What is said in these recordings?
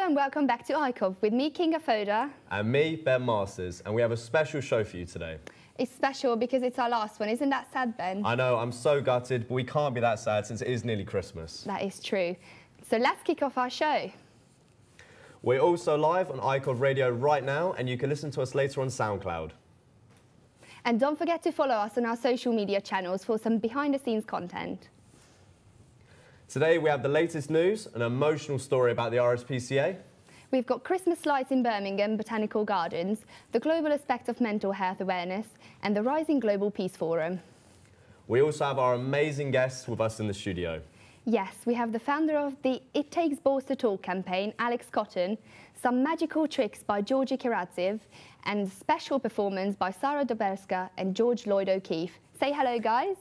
and welcome back to Icov with me, Kinga Foda. And me, Ben Masters, and we have a special show for you today. It's special because it's our last one. Isn't that sad, Ben? I know, I'm so gutted, but we can't be that sad since it is nearly Christmas. That is true. So let's kick off our show. We're also live on Icov Radio right now, and you can listen to us later on SoundCloud. And don't forget to follow us on our social media channels for some behind-the-scenes content. Today we have the latest news, an emotional story about the RSPCA. We've got Christmas lights in Birmingham Botanical Gardens, the global aspect of mental health awareness, and the Rising Global Peace Forum. We also have our amazing guests with us in the studio. Yes, we have the founder of the It Takes Balls to Talk campaign, Alex Cotton, some magical tricks by Georgi Karadzev, and special performance by Sarah Doberska and George Lloyd O'Keefe. Say hello, guys.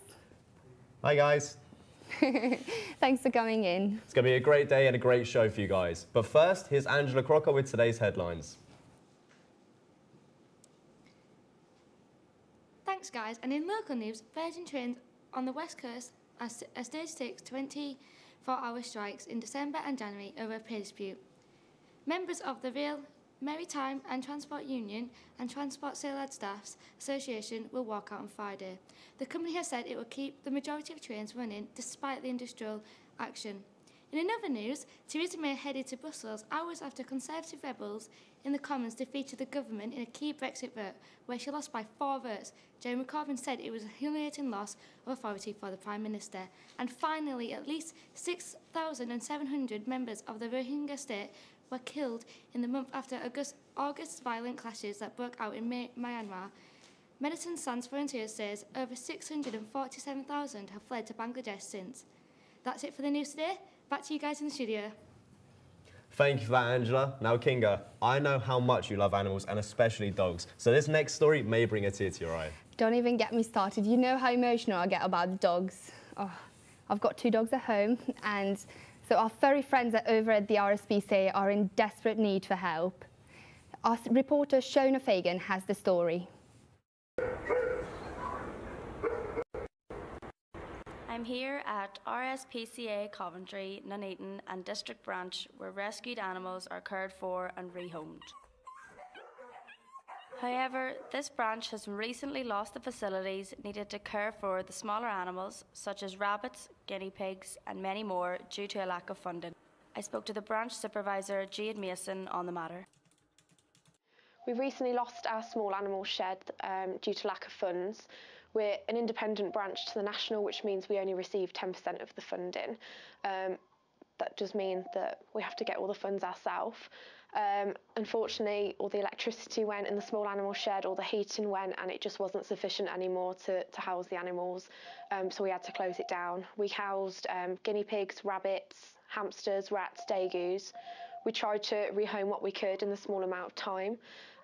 Hi, guys. Thanks for coming in. It's going to be a great day and a great show for you guys. But first, here's Angela Crocker with today's headlines. Thanks, guys. And in local news, Virgin Trains on the West Coast are stage 6 24-hour strikes in December and January over a pay dispute. Members of the Rail, Maritime and Transport Union and Transport Sailor Staffs Association will walk out on Friday. The company has said it will keep the majority of trains running despite the industrial action. In another news, Theresa May headed to Brussels hours after Conservative rebels in the Commons defeated the government in a key Brexit vote, where she lost by 4 votes. Jeremy Corbyn said it was a humiliating loss of authority for the Prime Minister. And finally, at least 6,700 members of the Rohingya state were killed in the month after August's violent clashes that broke out in Myanmar. Medicine Sans Frontiers says over 647,000 have fled to Bangladesh since. That's it for the news today. Back to you guys in the studio. Thank you for that, Angela. Now, Kinga, I know how much you love animals, and especially dogs. So this next story may bring a tear to your eye. Don't even get me started. You know how emotional I get about the dogs. Oh, I've got 2 dogs at home, and so our furry friends over at the RSPCA are in desperate need for help. Our reporter Shona Fagan has the story. I'm here at RSPCA Coventry, Nuneaton and District Branch, where rescued animals are cared for and rehomed. However, this branch has recently lost the facilities needed to care for the smaller animals, such as rabbits, guinea pigs and many more, due to a lack of funding. I spoke to the branch supervisor, Jade Mason, on the matter. We've recently lost our small animal shed due to lack of funds. We're an independent branch to the national, which means we only receive 10% of the funding. That does mean that we have to get all the funds ourselves. Unfortunately, all the electricity went in the small animal shed, all the heating went, and it just wasn't sufficient anymore to house the animals, so we had to close it down. We housed guinea pigs, rabbits, hamsters, rats, dagoos. We tried to rehome what we could in the small amount of time,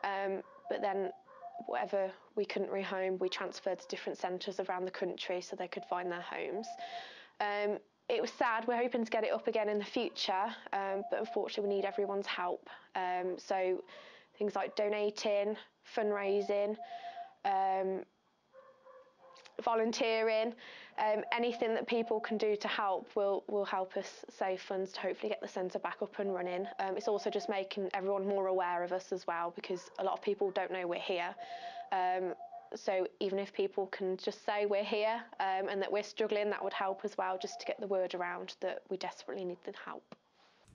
but then whatever we couldn't rehome, we transferred to different centres around the country so they could find their homes. It was sad. We're hoping to get it up again in the future, but unfortunately we need everyone's help. So things like donating, fundraising, volunteering, anything that people can do to help will help us save funds to hopefully get the centre back up and running. It's also just making everyone more aware of us as well, because a lot of people don't know we're here. So even if people can just say we're here and that we're struggling, that would help as well, just to get the word around that we desperately need the help.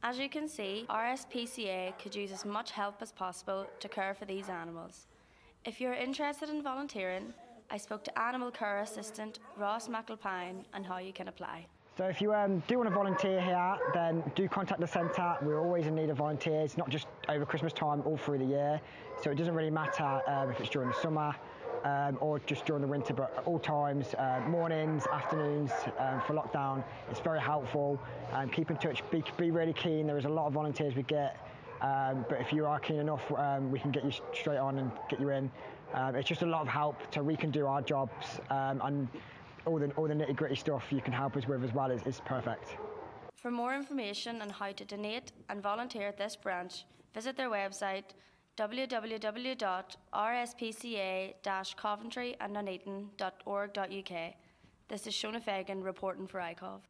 As you can see, RSPCA could use as much help as possible to care for these animals. If you're interested in volunteering, I spoke to Animal Care Assistant Ross McAlpine on how you can apply. So if you do want to volunteer here, then do contact the centre. We're always in need of volunteers, not just over Christmas time, all through the year. So it doesn't really matter if it's during the summer or just during the winter, but at all times, mornings, afternoons for lockdown. It's very helpful. Keep in touch, be really keen. There is a lot of volunteers we get, but if you are keen enough, we can get you straight on and get you in. It's just a lot of help so we can do our jobs, and all the nitty-gritty stuff you can help us with as well is perfect. For more information on how to donate and volunteer at this branch, visit their website www.rspca-coventryandnuneaton.org.uk. This is Shona Fagan reporting for Icov.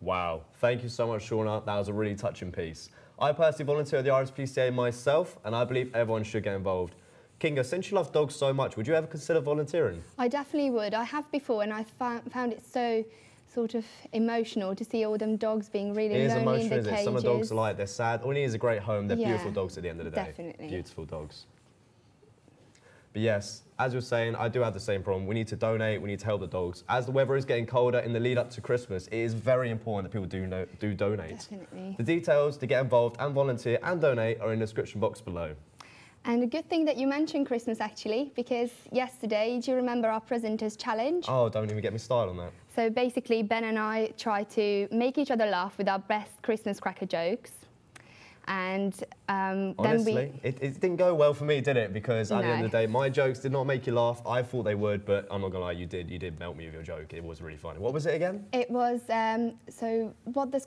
Wow, thank you so much, Shauna. That was a really touching piece. I personally volunteer at the RSPCA myself, and I believe everyone should get involved. Kinga, since you love dogs so much, would you ever consider volunteering? I definitely would. I have before, and I found it so sort of emotional to see all them dogs being really lonely in their cages. Some of the dogs are like, they're sad. All you need is a great home. They're beautiful dogs at the end of the day. Definitely. Beautiful dogs. But yes, as you're saying, I do have the same problem. We need to donate, we need to help the dogs. As the weather is getting colder in the lead up to Christmas, it is very important that people do donate. Definitely. The details to get involved and volunteer and donate are in the description box below. And a good thing that you mentioned Christmas, actually, because yesterday, do you remember our presenters challenge? Oh, don't even get me started on that. So basically, Ben and I tried to make each other laugh with our best Christmas cracker jokes. And honestly, then it didn't go well for me, did it? Because at the end of the day, my jokes did not make you laugh. I thought they would, but I'm not gonna lie, you did melt me with your joke. It was really funny. What was it again? It was, so what does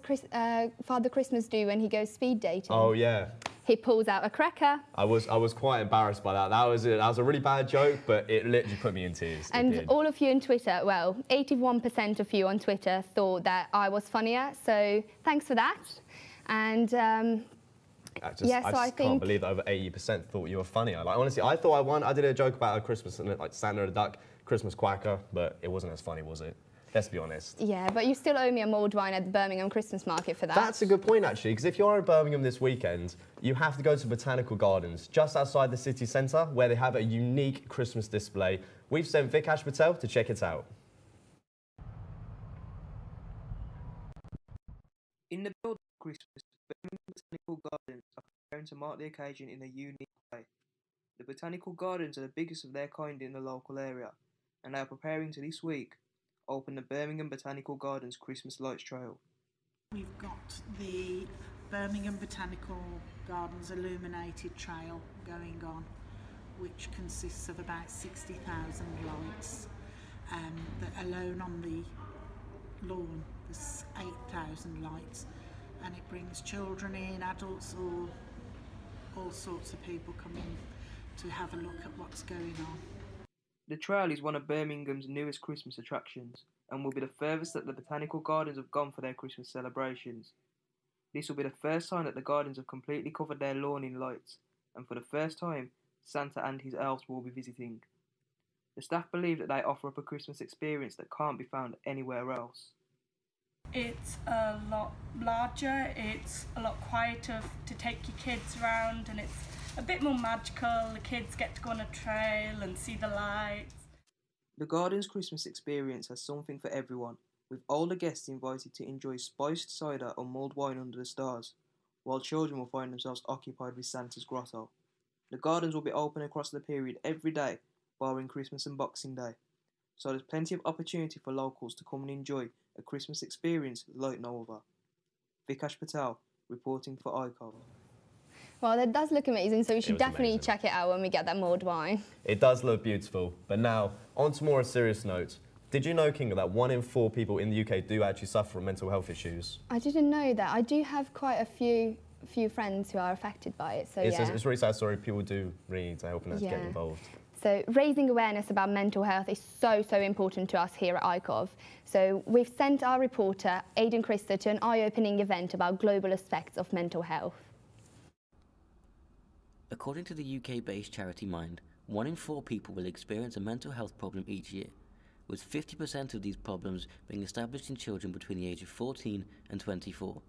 Father Christmas do when he goes speed dating? Oh yeah. He pulls out a cracker. I was quite embarrassed by that. That was a really bad joke, but it literally put me in tears. And all of you on Twitter, well, 81% of you on Twitter thought that I was funnier. So thanks for that. And I just can't believe that over 80% thought you were funny. Like, honestly, I thought I won. I did a joke about a Christmas and like Santa the Duck, Christmas quacker, but it wasn't as funny, was it? Let's be honest. Yeah, but you still owe me a mulled wine at the Birmingham Christmas market for that. That's a good point, actually, because if you're in Birmingham this weekend, you have to go to Botanical Gardens, just outside the city centre, where they have a unique Christmas display. We've sent Vikash Patel to check it out. In the build of Christmas, Birmingham Botanical Gardens are preparing to mark the occasion in a unique way. The Botanical Gardens are the biggest of their kind in the local area, and they are preparing to this week open the Birmingham Botanical Gardens Christmas Lights Trail. We've got the Birmingham Botanical Gardens Illuminated Trail going on, which consists of about 60,000 lights that alone on the lawn there's 8,000 lights, and it brings children in, adults, all sorts of people coming to have a look at what's going on. The trail is one of Birmingham's newest Christmas attractions and will be the furthest that the Botanical Gardens have gone for their Christmas celebrations. This will be the first time that the gardens have completely covered their lawn in lights, and for the first time, Santa and his elves will be visiting. The staff believe that they offer up a Christmas experience that can't be found anywhere else. It's a lot larger, it's a lot quieter to take your kids around, and it's a bit more magical. The kids get to go on a trail and see the lights. The garden's Christmas experience has something for everyone, with older guests invited to enjoy spiced cider or mulled wine under the stars, while children will find themselves occupied with Santa's grotto. The gardens will be open across the period every day, barring Christmas and Boxing Day, so there's plenty of opportunity for locals to come and enjoy a Christmas experience like no other. Vikash Patel, reporting for Icov. Well, that does look amazing, so we should definitely check it out when we get that mulled wine. It does look beautiful. But now, on to more serious notes. Did you know, Kinga, that 1 in 4 people in the UK do actually suffer from mental health issues? I didn't know that. I do have quite a few friends who are affected by it, so it's a really sad story. People do really need to help and get involved. So raising awareness about mental health is so important to us here at Icov. So we've sent our reporter, Aidan Christer, to an eye-opening event about global aspects of mental health. According to the UK-based charity Mind, 1 in 4 people will experience a mental health problem each year, with 50% of these problems being established in children between the age of 14 and 24.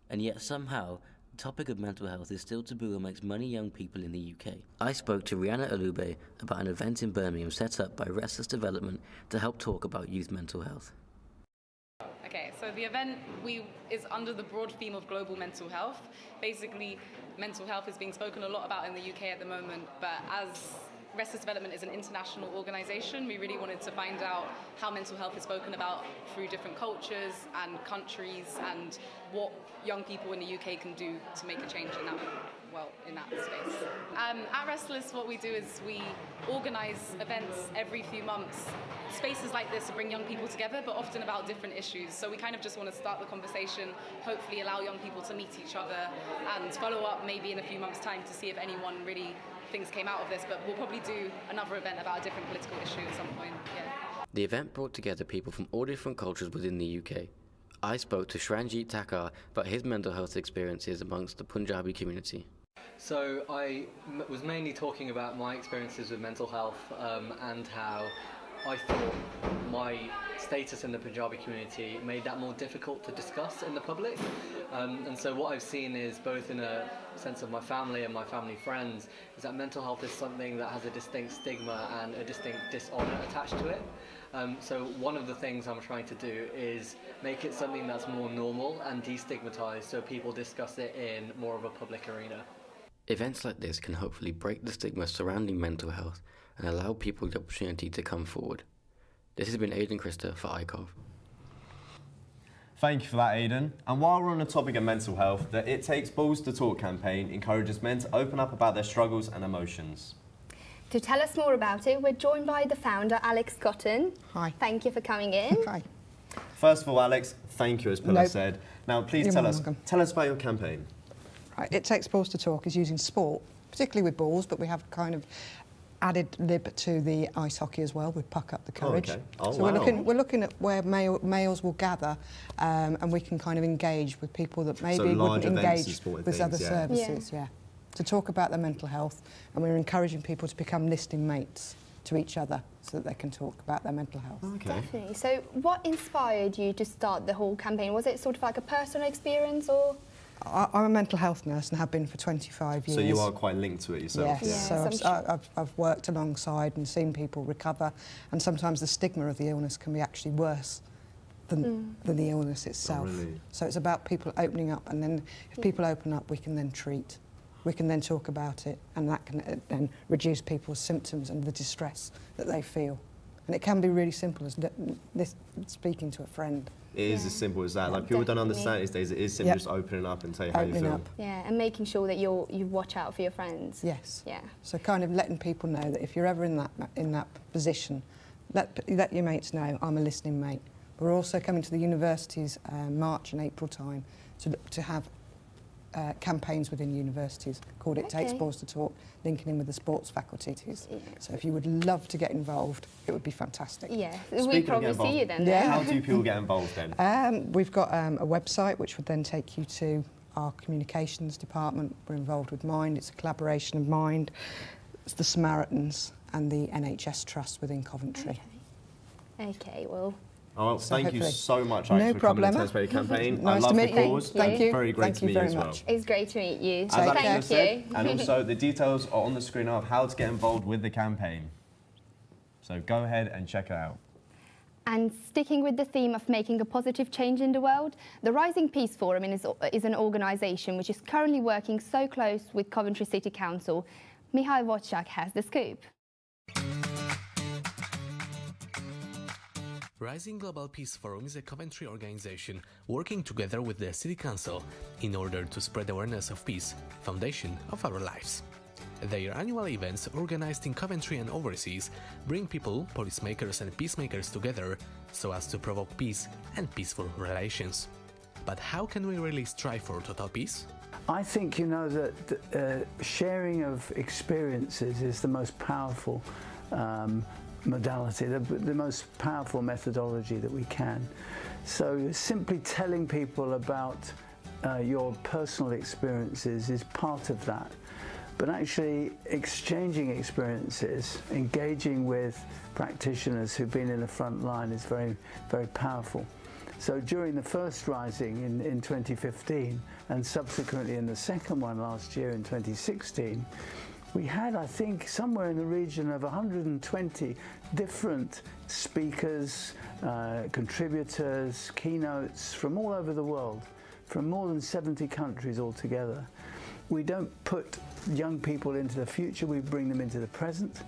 And yet somehow, the topic of mental health is still taboo amongst many young people in the UK. I spoke to Rihanna Alube about an event in Birmingham set up by Restless Development to help talk about youth mental health. Okay, so the event is under the broad theme of global mental health. Basically, mental health is being spoken a lot about in the UK at the moment, but as Restless Development is an international organisation, we really wanted to find out how mental health is spoken about through different cultures and countries, and what young people in the UK can do to make a change in that space. At Restless, what we do is we organise events every few months, spaces like this to bring young people together, but often about different issues. So we kind of just want to start the conversation, hopefully allow young people to meet each other, and follow up maybe in a few months' time to see if anyone really things came out of this, but we'll probably do another event about a different political issue at some point, yeah. The event brought together people from all different cultures within the UK. I spoke to Shranjit Thakkar about his mental health experiences amongst the Punjabi community. So I was mainly talking about my experiences with mental health and how I thought my status in the Punjabi community made that more difficult to discuss in the public. And so what I've seen is, both in a sense of my family and my family friends, is that mental health is something that has a distinct stigma and a distinct dishonour attached to it. So one of the things I'm trying to do is make it something that's more normal and destigmatised, so people discuss it in more of a public arena. Events like this can hopefully break the stigma surrounding mental health and allow people the opportunity to come forward. This has been Aidan Christer for Icov. Thank you for that, Aidan. And while we're on the topic of mental health, the It Takes Balls to Talk campaign encourages men to open up about their struggles and emotions. To tell us more about it, we're joined by the founder, Alex Cotton. Hi. Thank you for coming in. Hi. First of all, Alex, thank you, as Pilla said. Now, please tell us about your campaign. Right, It Takes Balls to Talk is using sport, particularly with balls, but we have kind of added lib to the ice hockey as well with Puck Up the Courage. Oh, okay. Oh, so wow. we're looking at where males will gather and we can kind of engage with people that maybe wouldn't engage with other services. Yeah. To talk about their mental health, and we're encouraging people to become listening mates to each other so that they can talk about their mental health. Okay. Definitely. So what inspired you to start the whole campaign? Was it sort of like a personal experience, or...? I'm a mental health nurse and have been for 25 years. So you are quite linked to it yourself? Yes, yeah. So I've worked alongside and seen people recover, and sometimes the stigma of the illness can be actually worse than the illness itself. Oh, really? So it's about people opening up, and then if people open up, we can then treat. We can then talk about it, and that can then reduce people's symptoms and the distress that they feel. And it can be really simple as this, speaking to a friend. It is as simple as that. Like, people don't understand these days. It is simple, just opening up and tell you how you feel. Yeah, and making sure that you watch out for your friends. Yes. Yeah. So kind of letting people know that if you're ever in that position, let your mates know, I'm a listening mate. We're also coming to the universities March and April time to have campaigns within universities called It Takes Balls to Talk, linking in with the sports faculties. Yeah. So if you would love to get involved, it would be fantastic. Yeah, we'll probably see you then. Yeah. How do people get involved then? We've got a website which would then take you to our communications department. We're involved with Mind. It's a collaboration of Mind, it's the Samaritans and the NHS Trust within Coventry. Okay, well... Oh, well, so thank you so much, no for problem. coming to the campaign. Nice I love to meet the cause. Thank you. Very great to meet you as well. It's great to meet you. As Alexa said, you. and also the details are on the screen of how to get involved with the campaign. So go ahead and check it out. And sticking with the theme of making a positive change in the world, the Rising Peace Forum is an organisation which is currently working so close with Coventry City Council. Mihai Wojciak has the scoop. Rising Global Peace Forum is a Coventry organisation working together with the City Council in order to spread awareness of peace, foundation of our lives. Their annual events, organised in Coventry and overseas, bring people, policymakers and peacemakers together so as to provoke peace and peaceful relations. But how can we really strive for total peace? I think, you know, that sharing of experiences is the most powerful modality, the most powerful methodology that we can. So simply telling people about your personal experiences is part of that. But actually exchanging experiences, engaging with practitioners who've been in the front line is very, very powerful. So during the first Rising in 2015 and subsequently in the second one last year in 2016, we had, I think, somewhere in the region of 120 different speakers, contributors, keynotes from all over the world, from more than 70 countries altogether. We don't put young people into the future, we bring them into the present,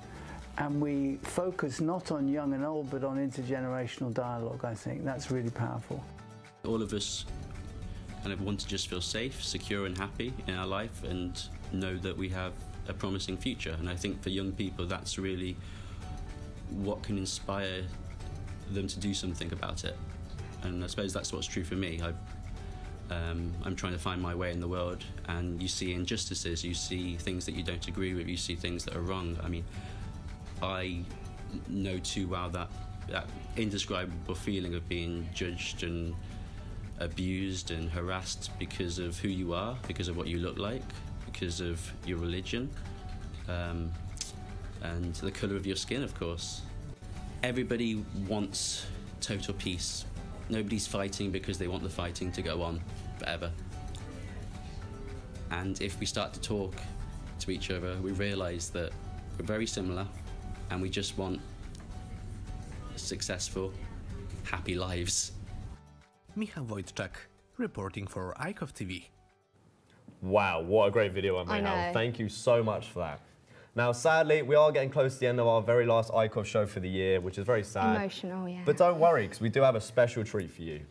and we focus not on young and old, but on intergenerational dialogue. I think that's really powerful. All of us kind of want to just feel safe, secure and happy in our life and know that we have a promising future, and I think for young people that's really what can inspire them to do something about it. And I suppose that's what's true for me. I'm trying to find my way in the world, and you see injustices, you see things that you don't agree with, you see things that are wrong. I mean, I know too well that indescribable feeling of being judged and abused and harassed because of who you are, because of what you look like, because of your religion, and the colour of your skin, of course. Everybody wants total peace. Nobody's fighting because they want the fighting to go on forever. And if we start to talk to each other, we realise that we're very similar and we just want successful, happy lives. Michał Wojtczak, reporting for Icov TV. Wow, what a great video, Michał. Thank you so much for that. Now, sadly, we are getting close to the end of our very last Icov show for the year, which is very sad. Emotional, yeah. But don't worry, because we do have a special treat for you.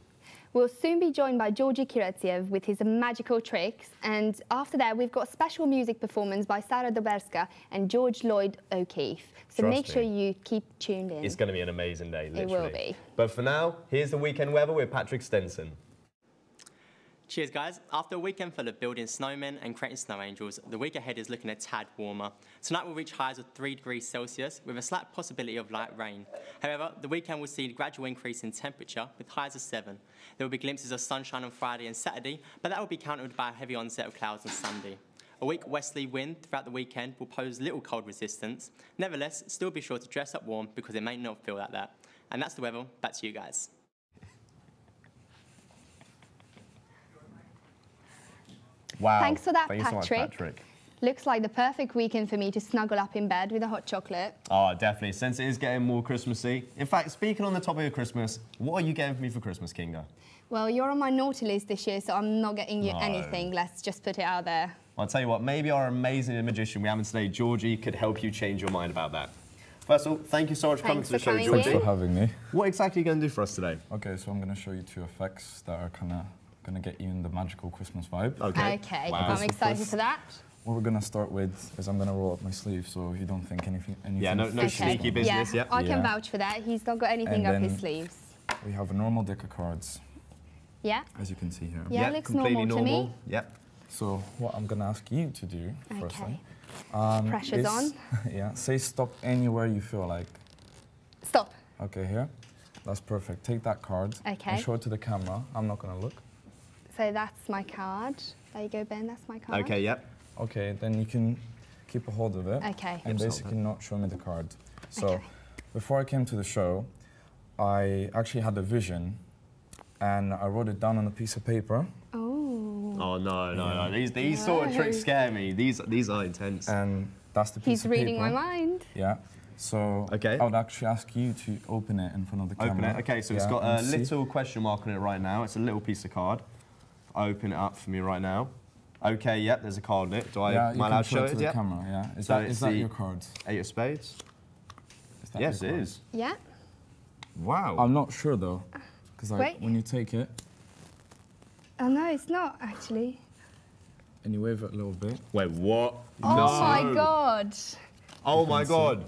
We'll soon be joined by Georgi Kiretsiev with his magical tricks, and after that we've got a special music performance by Sarah Doberska and George Lloyd O'Keefe. So make sure you keep tuned in. It's going to be an amazing day, literally. It will be. But for now, here's the weekend weather with Patrick Stenson. Cheers guys. After a weekend full of building snowmen and creating snow angels, the week ahead is looking a tad warmer. Tonight we'll reach highs of 3 degrees Celsius with a slight possibility of light rain. However, the weekend will see a gradual increase in temperature with highs of 7. There will be glimpses of sunshine on Friday and Saturday, but that will be countered by a heavy onset of clouds on Sunday. A weak westerly wind throughout the weekend will pose little cold resistance. Nevertheless, still be sure to dress up warm because it may not feel like that. And that's the weather. Back to you guys. Wow. Thanks for that, Thank Patrick. you so much, Patrick. Looks like the perfect weekend for me to snuggle up in bed with a hot chocolate. Oh, definitely, since it is getting more Christmassy. In fact, speaking on the topic of Christmas, what are you getting for me for Christmas, Kinga? Well, you're on my naughty list this year, so I'm not getting you anything. Let's just put it out there. Well, I'll tell you what, maybe our amazing magician we have today, Georgie, could help you change your mind about that. First of all, thank you so much for coming to the show, Georgie. Thanks for having me. What exactly are you going to do for us today? Okay, so I'm going to show you 2 effects that are kind of going to get you in the magical Christmas vibe. Okay, wow. I'm excited for that. What we're going to start with is I'm going to roll up my sleeve so you don't think anything Yeah, no sneaky business, yeah. I can vouch for that. He's not got anything up his sleeves. We have a normal deck of cards. Yeah. As you can see here. Yeah, looks normal to me. Yep. So what I'm going to ask you to do, firstly. Pressure's on. Yeah, say stop anywhere you feel like. Stop. Okay, here. That's perfect. Take that card and show it to the camera. I'm not going to look. So that's my card. There you go, Ben, that's my card. Okay, yep. Okay, then you can keep a hold of it. Okay. And basically not show me the card. So before I came to the show, I actually had a vision and I wrote it down on a piece of paper. Oh, no. These sort of tricks scare me. These are intense. And that's the piece of paper. He's reading my mind. Yeah. So I would actually ask you to open it in front of the camera. Open it. Okay, so it's got a little question mark on it right now. It's a little piece of card. Open it up for me right now. Okay, yep, there's a card in it. Am I allowed to show it? To the camera, yeah. Is that your card? 8 of spades. Yes, it is. Yeah. Wow. I'm not sure though, because when you take it. Oh no, it's not actually. And you wave it a little bit. Wait, what? Oh my god. Oh my god.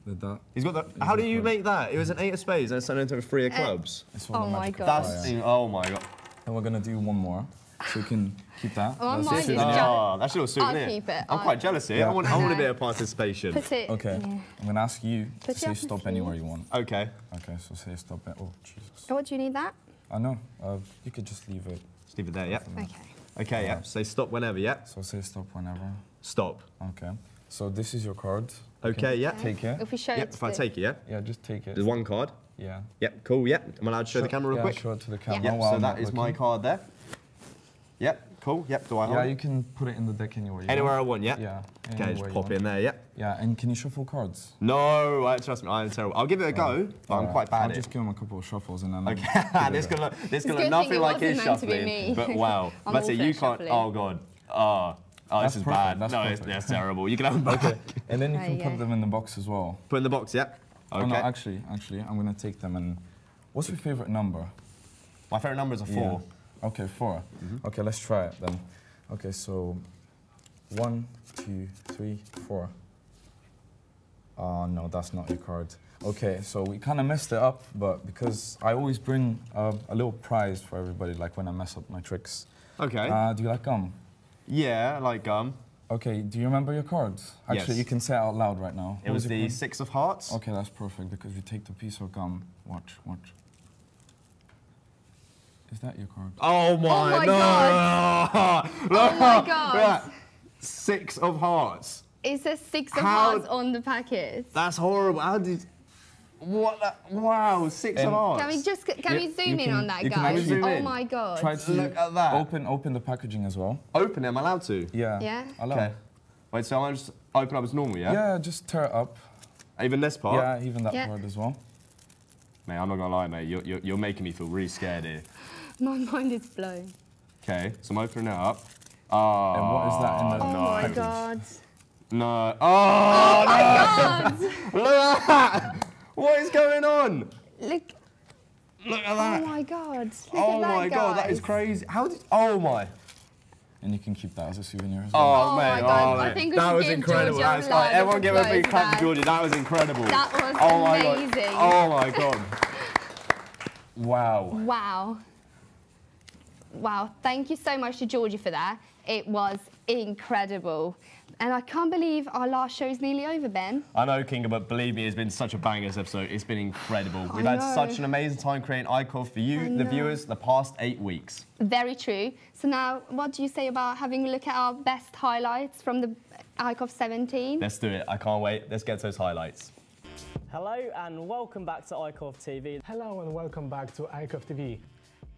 That. He's got that. How do you make that? It was an 8 of spades and it's turned into a 3 of clubs. Oh my god. Oh my god. And we're gonna do one more. So you can keep that. Oh, mine is that's your souvenir. I'll keep it. I'm quite jealous here. I want a bit of participation. Put it. Okay. Yeah. I'm going to ask you to say stop anywhere you want. Okay. Okay, so say stop. Oh, Jesus. Oh, do you need that? I know. You could just leave it. Just leave it there, yeah. Okay. Okay, yeah. Say stop whenever, yeah. So say stop whenever. Stop. Okay. So this is your card. Okay, yeah. Take it. If we show it. If I take it, yeah. Yeah, just take it. There's one card. Yeah. Yep, cool, yep. Am I allowed to show the camera real quick? Show it to the camera. Yep, so that is my card there. Yep, cool, yep, do I hold? Yeah, you can put it in the deck anywhere you want. Anywhere I want, yeah? Yeah. Okay, just pop it in there, yep. Yeah, and can you shuffle cards? No, trust me, I'm terrible. I'll give it a go, but I'm quite bad at it. I'll just give him a couple of shuffles and then... Okay, this can look nothing like his shuffling, but wow. But you can't, oh God. Oh, this is bad. No, that's terrible. You can have them back. Okay, and then you can put them in the box as well. Put in the box, yep. Okay. Oh, no, actually, I'm going to take them and... What's your favourite number? My favourite number is a 4. Yeah. Okay, 4. Okay, let's try it then. Okay, so 1, 2, 3, 4. Oh, no, that's not your card. Okay, so we kind of messed it up, but because I always bring a little prize for everybody, like when I mess up my tricks. Okay. Do you like gum? Yeah, I like gum. Okay, do you remember your cards? Actually, you can say it out loud right now. It was the 6 of hearts. Okay, that's perfect, because you take the piece of gum. Watch. Is that your card? Oh my, God. Look, Oh my God. Look at that. 6 of hearts. It says 6 of hearts on the packet. That's horrible. How did... Wow, 6 of hearts. Can we zoom in on that, guys? Oh my God. Try to look at that. Open the packaging as well. Open it? Am I allowed to? Yeah. Yeah? Okay. Wait, so I just open up as normal, yeah? Yeah, just tear it up. Even this part? Yeah, even that part as well. Mate, I'm not gonna lie, mate. You're making me feel really scared here. My mind is blown. Okay, so I'm opening it up. Oh, and what is that in the Oh my God. No. Oh my God. Look at that! What is going on? Look at that. Oh my God. Look Oh at my that, God, that is guys. crazy. How did... Oh my. And you can keep that as a souvenir as well. Oh, mate, my God. I mate. think we that should was give incredible. Georgia a That's round like, of everyone give a big applause clap for to Georgia. That was incredible. That was amazing. amazing. Oh my God. Wow. Wow. Wow. Thank you so much to Georgia for that. It was incredible. And I can't believe our last show is nearly over, Ben. I know, Kinga, but believe me, it's been such a bangers episode. It's been incredible. We've had such an amazing time creating Icov for you, the viewers, the past 8 weeks. Very true. So now, what do you say about having a look at our best highlights from the Icov 17? Let's do it. I can't wait. Let's get to those highlights. Hello and welcome back to Icov TV. Hello and welcome back to Icov TV.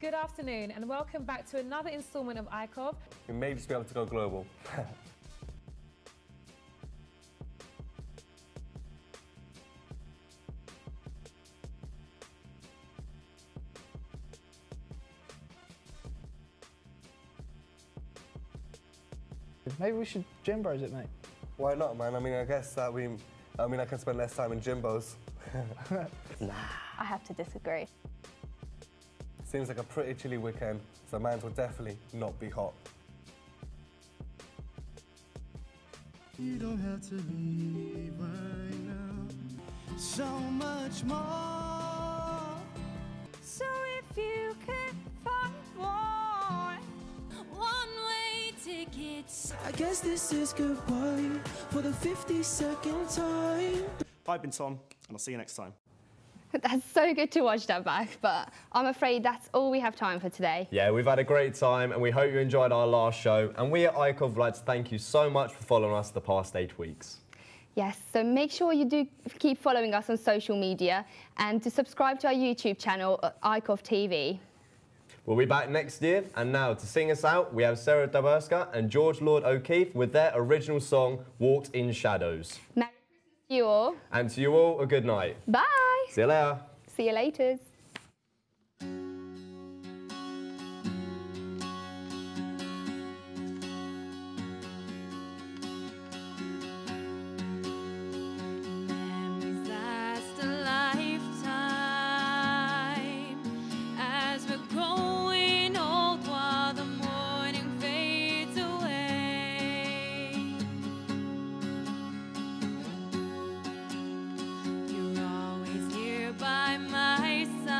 Good afternoon and welcome back to another instalment of Icov. We may just be able to go global. Maybe we should Jimbos it, mate. Why not, man? I mean, I guess that I can spend less time in Jimbos. Nah. I have to disagree. Seems like a pretty chilly weekend, so mine will definitely not be hot. You don't have to leave right now. So much more. So if you could find more one-way tickets. I guess this is goodbye for the 52nd time. I've been Tom, and I'll see you next time. That's so good to watch that back, but I'm afraid that's all we have time for today. Yeah, we've had a great time, and we hope you enjoyed our last show. And we at Icov would like to thank you so much for following us the past 8 weeks. Yes, so make sure you do keep following us on social media and to subscribe to our YouTube channel, Icov TV. We'll be back next year, and now to sing us out, we have Sarah Daberska and George Lord O'Keefe with their original song, Walked in Shadows. Merry Christmas to you all. And to you all, a good night. Bye. See you later. See you later. Memories last a lifetime as we're growing old while the morning fades away. You're always here by my side.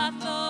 I thought